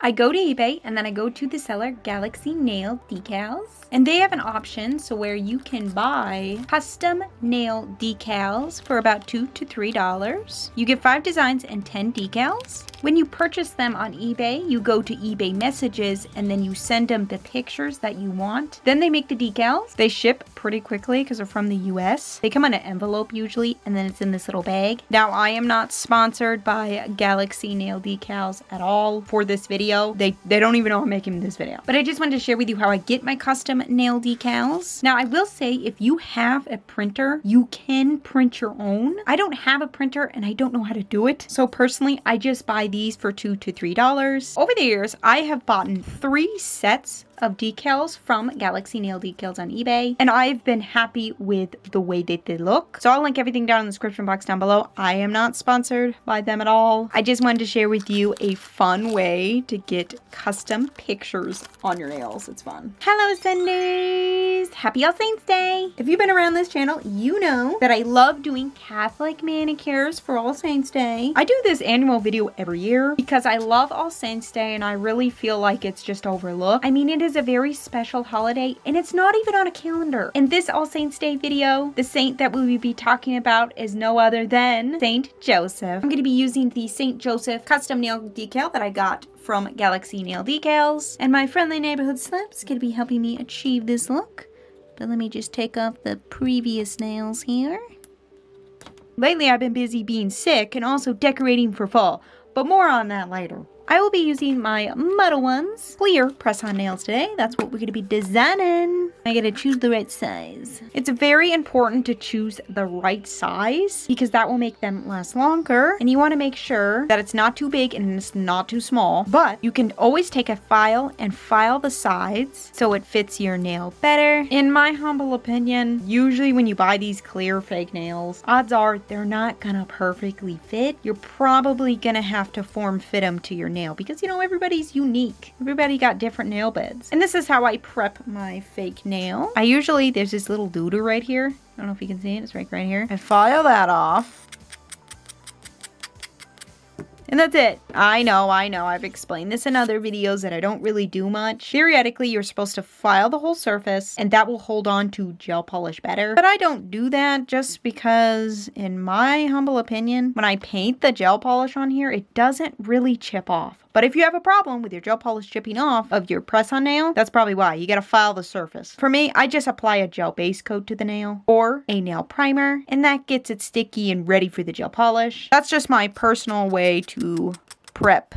I go to eBay and then I go to the seller Galaxy Nail Decals, and they have an option so where you can buy custom nail decals for about $2 to $3. You get 5 designs and 10 decals. When you purchase them on eBay, you go to eBay messages and then you send them the pictures that you want. Then they make the decals. They ship pretty quickly because they're from the US. They come in an envelope usually, and then it's in this little bag. Now, I am not sponsored by Galaxy Nail Decals at all for this video. They don't even know I'm making this video. But I just wanted to share with you how I get my custom nail decals. Now, I will say if you have a printer, you can print your own. I don't have a printer and I don't know how to do it. So personally, I just buy these for $2 to $3. Over the years, I have bought 3 sets of decals from Galaxy Nail Decals on eBay, and I've been happy with the way that they look. So I'll link everything down in the description box down below. I am not sponsored by them at all. I just wanted to share with you a fun way to get custom pictures on your nails. It's fun. Hello, Sundays! Happy All Saints Day! If you've been around this channel, you know that I love doing Catholic manicures for All Saints Day. I do this annual video every year because I love All Saints Day and I really feel like it's just overlooked. I mean, it is a very special holiday and it's not even on a calendar. In this All Saints Day video, the saint that we will be talking about is no other than Saint Joseph. I'm going to be using the Saint Joseph custom nail decal that I got from Galaxy Nail Decals, and my friendly neighborhood Slip's going to be helping me achieve this look. But let me just take off the previous nails here. Lately I've been busy being sick and also decorating for fall, but more on that later. I will be using my Muddle Ones clear press-on nails today. That's what we're going to be designing. I got to choose the right size. It's very important to choose the right size because that will make them last longer. And you want to make sure that it's not too big and it's not too small. But you can always take a file and file the sides so it fits your nail better. In my humble opinion, usually when you buy these clear fake nails, odds are they're not going to perfectly fit. You're probably going to have to form fit them to your nail because, you know, everybody's unique. Everybody got different nail beds. And this is how I prep my fake nail. There's this little doodle right here. I don't know if you can see it. It's right here. I file that off. And that's it. I know. I've explained this in other videos that I don't really do much. Theoretically, you're supposed to file the whole surface and that will hold on to gel polish better. But I don't do that just because, in my humble opinion, when I paint the gel polish on here, it doesn't really chip off. But if you have a problem with your gel polish chipping off of your press-on nail, that's probably why. You gotta file the surface. For me, I just apply a gel base coat to the nail or a nail primer, and that gets it sticky and ready for the gel polish. That's just my personal way to prep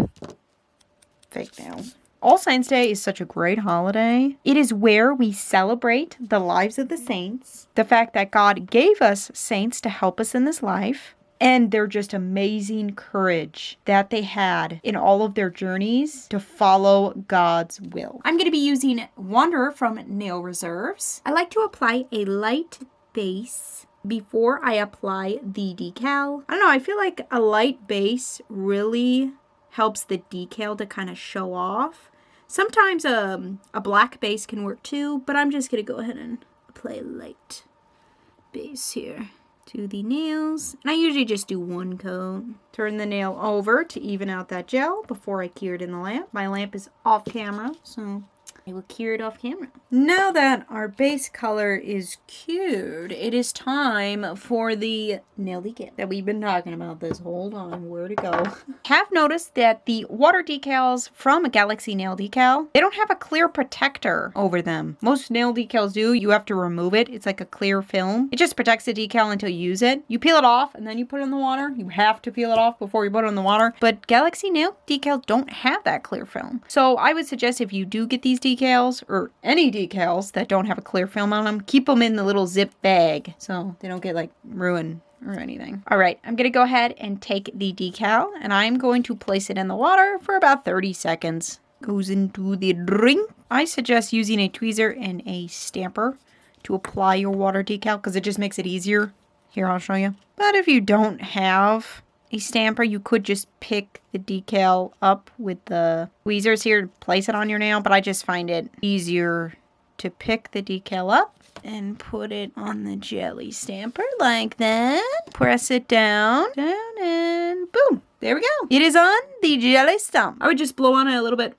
fake nails. All Saints Day is such a great holiday. It is where we celebrate the lives of the saints, the fact that God gave us saints to help us in this life, and their just amazing courage that they had in all of their journeys to follow God's will. I'm going to be using Wanderer from Nail Reserves. I like to apply a light base before I apply the decal. I don't know, I feel like a light base really helps the decal to kind of show off. Sometimes a black base can work too, but I'm just going to go ahead and apply a light base here to the nails. And I usually just do one coat. Turn the nail over to even out that gel before I cure it in the lamp. My lamp is off camera, so I will cure it off camera. Now that our base color is cured, it is time for the nail decal that we've been talking about this whole time. Where to go? Have noticed that the water decals from Galaxy Nail Decal, they don't have a clear protector over them. Most nail decals do. You have to remove it. It's like a clear film. It just protects the decal until you use it. You peel it off and then you put it in the water. You have to peel it off before you put it in the water. But Galaxy Nail Decals don't have that clear film. So I would suggest if you do get these decals or any decals that don't have a clear film on them, keep them in the little zip bag so they don't get like ruined or anything. All right, I'm gonna go ahead and take the decal and I'm going to place it in the water for about 30 seconds. Goes into the drink. I suggest using a tweezer and a stamper to apply your water decal because it just makes it easier. Here, I'll show you. But if you don't have a stamper, you could just pick the decal up with the tweezers here to place it on your nail, but I just find it easier to pick the decal up and put it on the jelly stamper like that. Press it down, and boom. There we go. It is on the jelly stump. I would just blow on it a little bit.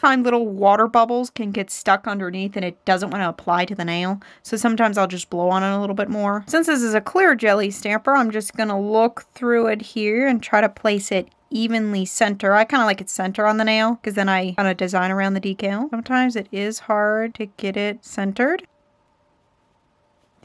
Find little water bubbles can get stuck underneath and it doesn't want to apply to the nail. So sometimes I'll just blow on it a little bit more. Since this is a clear jelly stamper, I'm just going to look through it here and try to place it evenly center. I kind of like it center on the nail because then I kind of design around the decal. Sometimes it is hard to get it centered.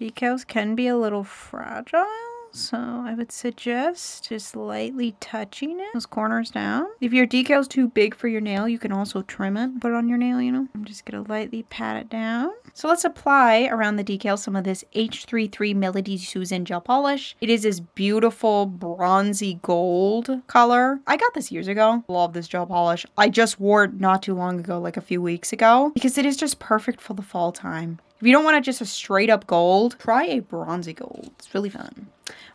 Decals can be a little fragile. So I would suggest just lightly touching it, those corners down. If your decal's too big for your nail, you can also trim it, put it on your nail, you know. I'm just gonna lightly pat it down. So let's apply around the decal some of this H33 Melody Susan gel polish. It is this beautiful bronzy gold color. I got this years ago. Love this gel polish. I just wore it not too long ago, like a few weeks ago, because it is just perfect for the fall time. If you don't want just a straight up gold, try a bronzy gold. It's really fun.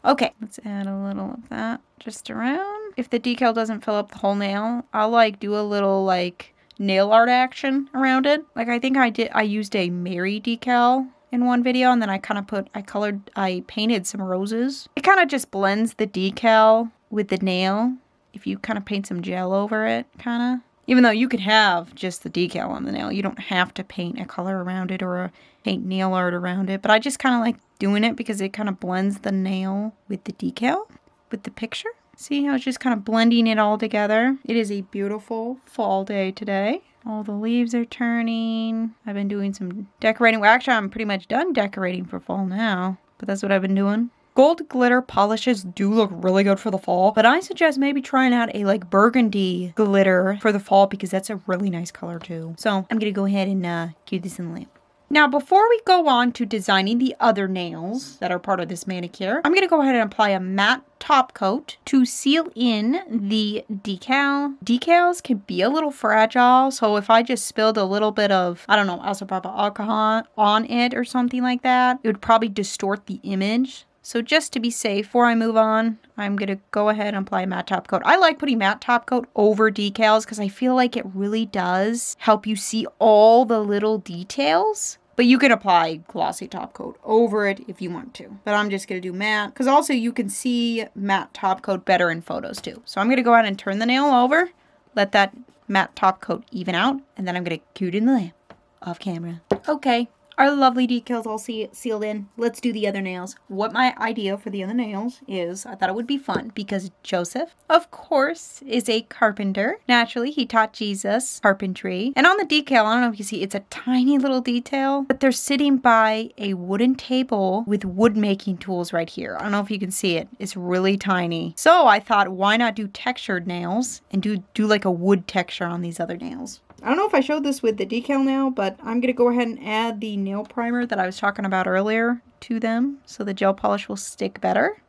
Okay, let's add a little of that just around. If the decal doesn't fill up the whole nail, I'll like do a little like nail art action around it. Like I think I used a Mary decal in one video and then I painted some roses. It kind of just blends the decal with the nail. If you kind of paint some gel over it, kind of. Even though you could have just the decal on the nail. You don't have to paint a color around it or paint nail art around it. But I just kind of like doing it because it kind of blends the nail with the decal, with the picture. See how it's just kind of blending it all together? It is a beautiful fall day today. All the leaves are turning. I've been doing some decorating. Well, actually, I'm pretty much done decorating for fall now. But that's what I've been doing. Gold glitter polishes do look really good for the fall, but I suggest maybe trying out a like burgundy glitter for the fall because that's a really nice color too. So I'm gonna go ahead and cue this in the lamp. Now, before we go on to designing the other nails that are part of this manicure, I'm going to go ahead and apply a matte top coat to seal in the decal. Decals can be a little fragile, so if I just spilled a little bit of, I don't know, isopropyl alcohol on it or something like that, it would probably distort the image. So just to be safe, before I move on, I'm going to go ahead and apply a matte top coat. I like putting matte top coat over decals because I feel like it really does help you see all the little details. But you can apply glossy top coat over it if you want to. But I'm just going to do matte because also you can see matte top coat better in photos too. So I'm going to go ahead and turn the nail over, let that matte top coat even out, and then I'm going to cue it in the lamp off camera. Okay. Our lovely decals all sealed in. Let's do the other nails. What my idea for the other nails is, I thought it would be fun because Joseph, of course, is a carpenter. Naturally, he taught Jesus carpentry. And on the decal, I don't know if you see, it's a tiny little detail, but they're sitting by a wooden table with wood making tools right here. I don't know if you can see it. It's really tiny. So I thought, why not do textured nails and do like a wood texture on these other nails? I don't know if I showed this with the decal nail, but I'm going to go ahead and add the nail primer that I was talking about earlier to them so the gel polish will stick better.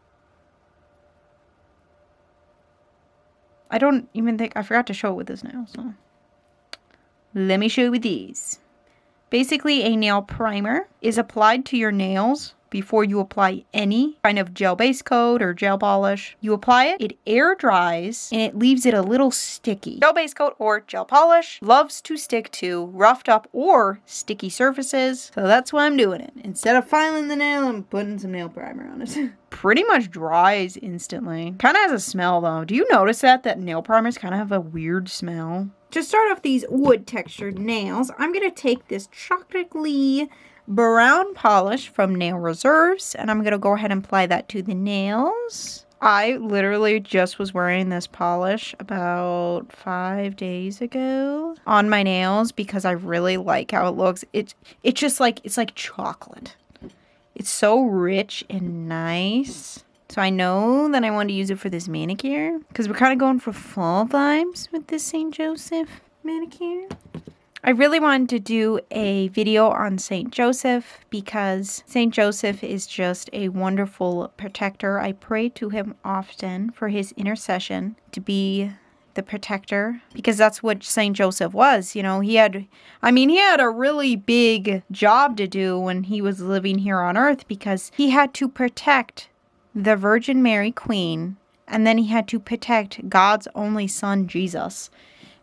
I don't even think, I forgot to show it with this nail, so let me show you with these. Basically, a nail primer is applied to your nails before you apply any kind of gel base coat or gel polish. You apply it, it air dries, and it leaves it a little sticky. Gel base coat or gel polish loves to stick to roughed up or sticky surfaces, so that's why I'm doing it. Instead of filing the nail, I'm putting some nail primer on it. Pretty much dries instantly. Kind of has a smell though. Do you notice that nail primers kind of have a weird smell? To start off these wood textured nails, I'm going to take this chocolatey brown polish from Nail Reserves, and I'm going to go ahead and apply that to the nails. I literally just was wearing this polish about 5 days ago on my nails because I really like how it looks. It's just like, it's like chocolate. It's so rich and nice. So I know that I want to use it for this manicure because we're kind of going for fall vibes with this St. Joseph manicure. I really wanted to do a video on St. Joseph because St. Joseph is just a wonderful protector. I pray to him often for his intercession to be the protector because that's what St. Joseph was. You know, he had a really big job to do when he was living here on earth because he had to protect the Virgin Mary Queen, and then he had to protect God's only son, Jesus.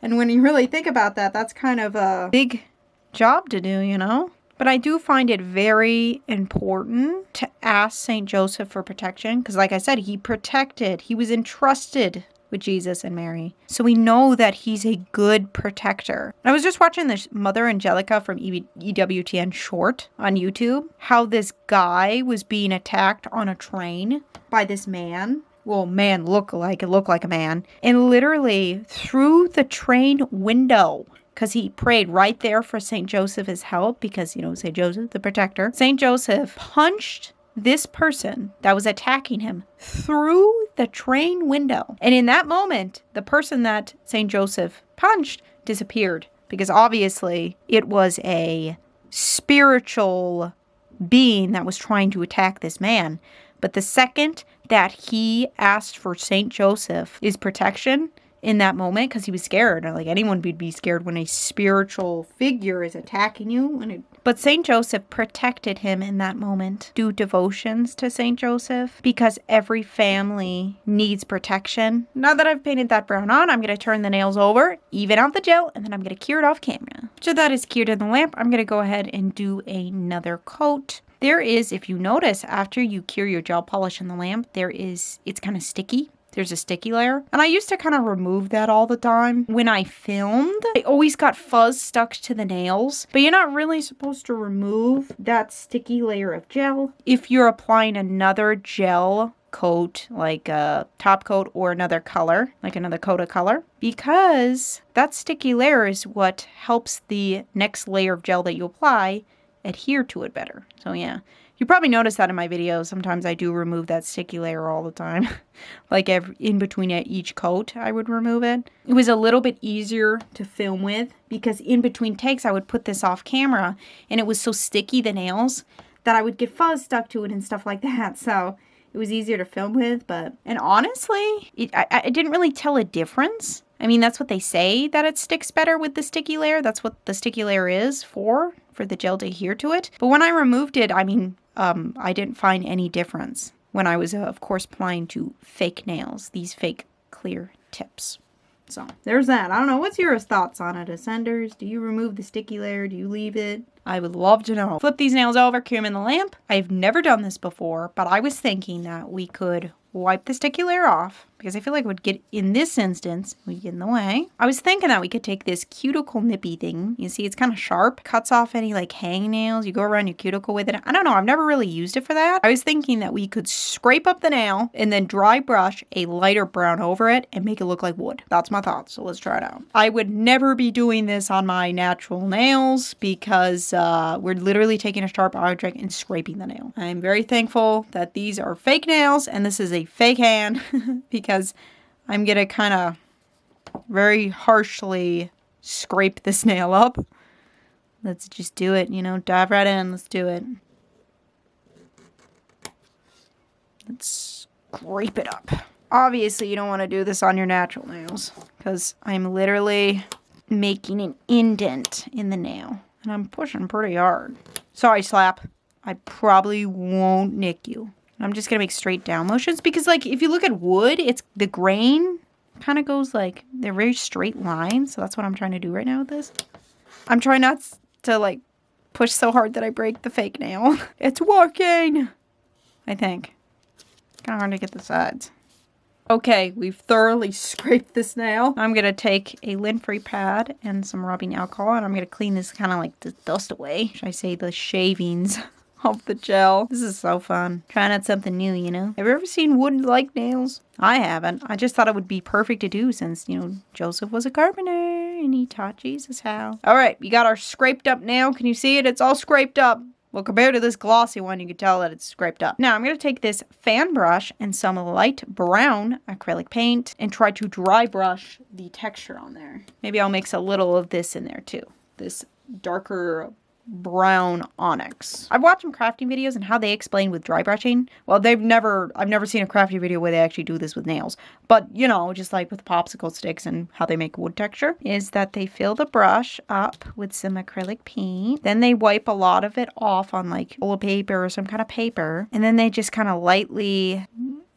And when you really think about that, that's kind of a big job to do, you know? But I do find it very important to ask St. Joseph for protection because, like I said, he was entrusted with Jesus and Mary. So we know that he's a good protector. I was just watching this Mother Angelica from EWTN short on YouTube, how this guy was being attacked on a train by this man. Well, man looked like a man. And literally through the train window, because he prayed right there for St. Joseph's help, because, you know, St. Joseph, the protector. St. Joseph punched this person that was attacking him through the train window. And in that moment, the person that St. Joseph punched disappeared, because obviously it was a spiritual being that was trying to attack this man. But the second that he asked for St. Joseph's protection in that moment, because he was scared, like anyone would be scared when a spiritual figure is attacking you. But St. Joseph protected him in that moment. Do devotions to St. Joseph, because every family needs protection. Now that I've painted that brown on, I'm going to turn the nails over, even out the gel, and then I'm going to cure it off camera. After that is cured in the lamp, I'm going to go ahead and do another coat. There is, if you notice, after you cure your gel polish in the lamp, it's kind of sticky. There's a sticky layer. And I used to kind of remove that all the time. When I filmed, I always got fuzz stuck to the nails. But you're not really supposed to remove that sticky layer of gel if you're applying another gel coat, like a top coat or another color, like another coat of color, because that sticky layer is what helps the next layer of gel that you apply adhere to it better. So yeah. You probably notice that in my videos. Sometimes I do remove that sticky layer all the time. Like in between each coat, I would remove it. It was a little bit easier to film with because in between takes, I would put this off camera and it was so sticky, the nails, that I would get fuzz stuck to it and stuff like that. So it was easier to film with. And honestly, I didn't really tell a difference. I mean, that's what they say, that it sticks better with the sticky layer. That's what the sticky layer is for the gel to adhere to it. But when I removed it, I mean, I didn't find any difference when I was, of course, applying to fake nails, these fake clear tips. So there's that. I don't know. What's your thoughts on it, Ascenders? Do you remove the sticky layer? Do you leave it? I would love to know. Flip these nails over, cure them in the lamp. I've never done this before, but I was thinking that we could wipe the sticky layer off because I feel like it would get, in this instance, would get in the way. I was thinking that we could take this cuticle nippy thing. You see, it's kind of sharp. Cuts off any like hangnails. You go around your cuticle with it. I don't know. I've never really used it for that. I was thinking that we could scrape up the nail and then dry brush a lighter brown over it and make it look like wood. That's my thought. So let's try it out. I would never be doing this on my natural nails because we're literally taking a sharp object and scraping the nail. I'm very thankful that these are fake nails and this is a fake hand because I'm gonna kind of very harshly scrape this nail up. Let's just do it, you know, dive right in. Let's do it. Let's scrape it up. Obviously, you don't want to do this on your natural nails because I'm literally making an indent in the nail and I'm pushing pretty hard. Sorry, Slap. I probably won't nick you. I'm just gonna make straight down motions because, like, if you look at wood, it's the grain kind of goes like, they're very straight lines. So that's what I'm trying to do right now with this. I'm trying not to like push so hard that I break the fake nail. It's working, I think. It's kind of hard to get the sides. Okay, we've thoroughly scraped this nail. I'm gonna take a lint-free pad and some rubbing alcohol and I'm gonna clean this kind of like the dust away. Should I say the shavings of the gel. This is so fun. Trying out something new, you know? Have you ever seen wood-like nails? I haven't. I just thought it would be perfect to do since, you know, Joseph was a carpenter and he taught Jesus how. All right, we got our scraped up nail. Can you see it? It's all scraped up. Well, compared to this glossy one, you can tell that it's scraped up. Now, I'm going to take this fan brush and some light brown acrylic paint and try to dry brush the texture on there. Maybe I'll mix a little of this in there too. This darker brown onyx. I've watched some crafting videos and how they explain with dry brushing. Well, I've never seen a crafting video where they actually do this with nails. But, you know, just like with popsicle sticks and how they make wood texture, is that they fill the brush up with some acrylic paint. Then they wipe a lot of it off on like old paper or some kind of paper. And then they just kind of lightly,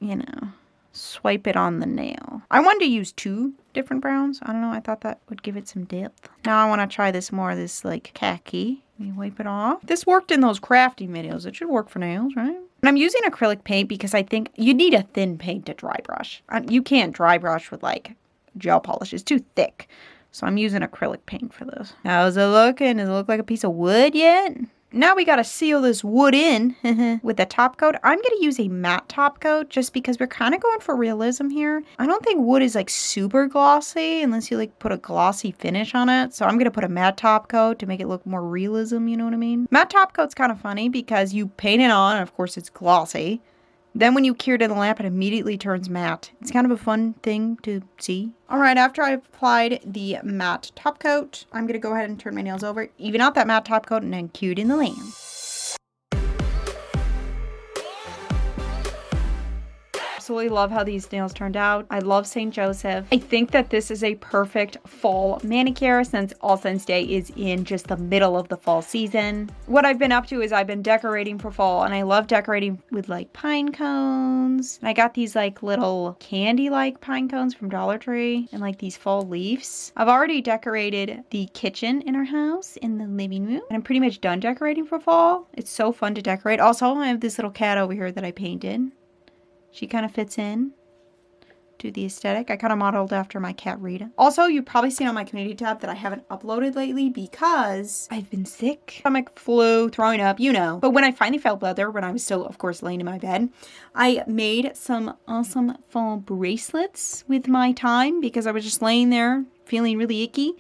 you know, swipe it on the nail. I wanted to use 2 different browns. I don't know. I thought that would give it some depth. Now I want to try this more, this like khaki. You wipe it off. This worked in those crafting videos. It should work for nails, right? And I'm using acrylic paint because I think you need a thin paint to dry brush. You can't dry brush with like gel polish. It's too thick. So I'm using acrylic paint for this. How's it looking? Does it look like a piece of wood yet? Now we gotta seal this wood in with a top coat. I'm gonna use a matte top coat just because we're kind of going for realism here. I don't think wood is like super glossy unless you like put a glossy finish on it. So I'm gonna put a matte top coat to make it look more realism, you know what I mean? Matte top coat's kind of funny because you paint it on and of course it's glossy. Then when you cure it in the lamp, it immediately turns matte. It's kind of a fun thing to see. All right, after I've applied the matte top coat, I'm going to go ahead and turn my nails over, even out that matte top coat, and then cure it in the lamp. Absolutely love how these nails turned out. I love St. Joseph. I think that this is a perfect fall manicure since All Saints Day is in just the middle of the fall season. What I've been up to is I've been decorating for fall, and I love decorating with like pine cones. And I got these like little candy-like pine cones from Dollar Tree and like these fall leaves. I've already decorated the kitchen in our house in the living room, and I'm pretty much done decorating for fall. It's so fun to decorate. Also, I have this little cat over here that I painted. She kind of fits in to the aesthetic. I kind of modeled after my cat Rita. Also, you've probably seen on my community tab that I haven't uploaded lately because I've been sick. Stomach, flu, throwing up, you know. But when I finally felt better, when I was still, of course, laying in my bed, I made some awesome fall bracelets with my time because I was just laying there feeling really icky.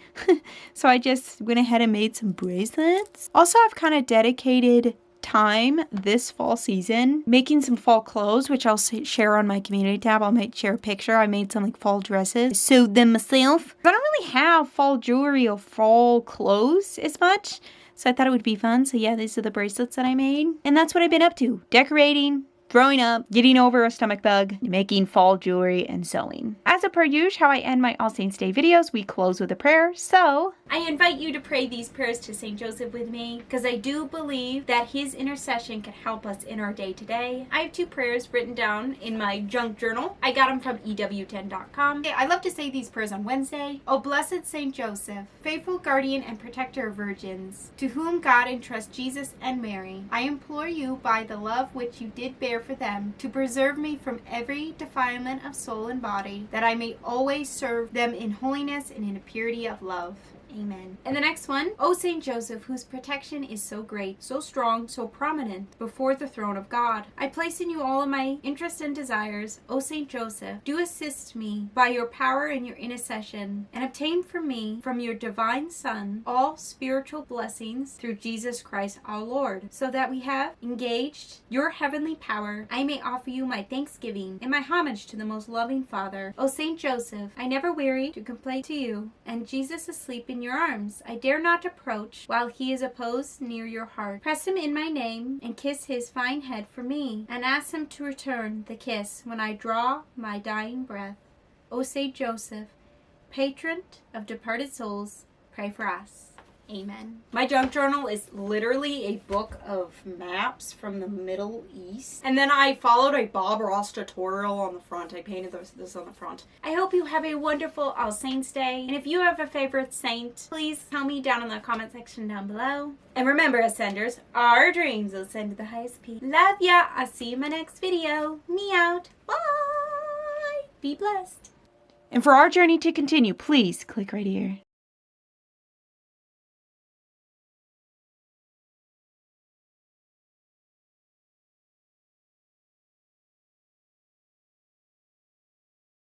So I just went ahead and made some bracelets. Also, I've kind of dedicated time this fall season making some fall clothes, which I'll share on my community tab. I'll share a picture. I made some like fall dresses, sewed them myself. I don't really have fall jewelry or fall clothes as much, so I thought it would be fun. So yeah, these are the bracelets that I made, and that's what I've been up to: decorating, throwing up, getting over a stomach bug, making fall jewelry, and sewing. As per usual, how I end my All Saints Day videos, we close with a prayer. So I invite you to pray these prayers to St. Joseph with me, because I do believe that his intercession can help us in our day to day. I have 2 prayers written down in my junk journal. I got them from EWTN.com. I love to say these prayers on Wednesday. Oh, blessed St. Joseph, faithful guardian and protector of virgins, to whom God entrusts Jesus and Mary, I implore you by the love which you did bear for them, to preserve me from every defilement of soul and body, that I may always serve them in holiness and in a purity of love. Amen. And the next one, O Saint Joseph, whose protection is so great, so strong, so prominent before the throne of God, I place in you all of my interests and desires. O Saint Joseph, do assist me by your power and your intercession, and obtain for me from your divine Son all spiritual blessings through Jesus Christ our Lord, so that we have engaged your heavenly power, I may offer you my thanksgiving and my homage to the most loving Father. O Saint Joseph, I never weary to complain to you, and Jesus asleep in your arms I dare not approach while he is opposed near your heart. Press him in my name and kiss his fine head for me, and ask him to return the kiss when I draw my dying breath. O Saint Joseph, patron of departed souls, pray for us. Amen. My junk journal is literally a book of maps from the Middle East. And then I followed a Bob Ross tutorial on the front. I painted this on the front. I hope you have a wonderful All Saints Day. And if you have a favorite saint, please tell me down in the comment section down below. And remember, Ascenders, our dreams will ascend to the highest peak. Love ya. I'll see you in my next video. Me out. Bye. Be blessed. And for our journey to continue, please click right here.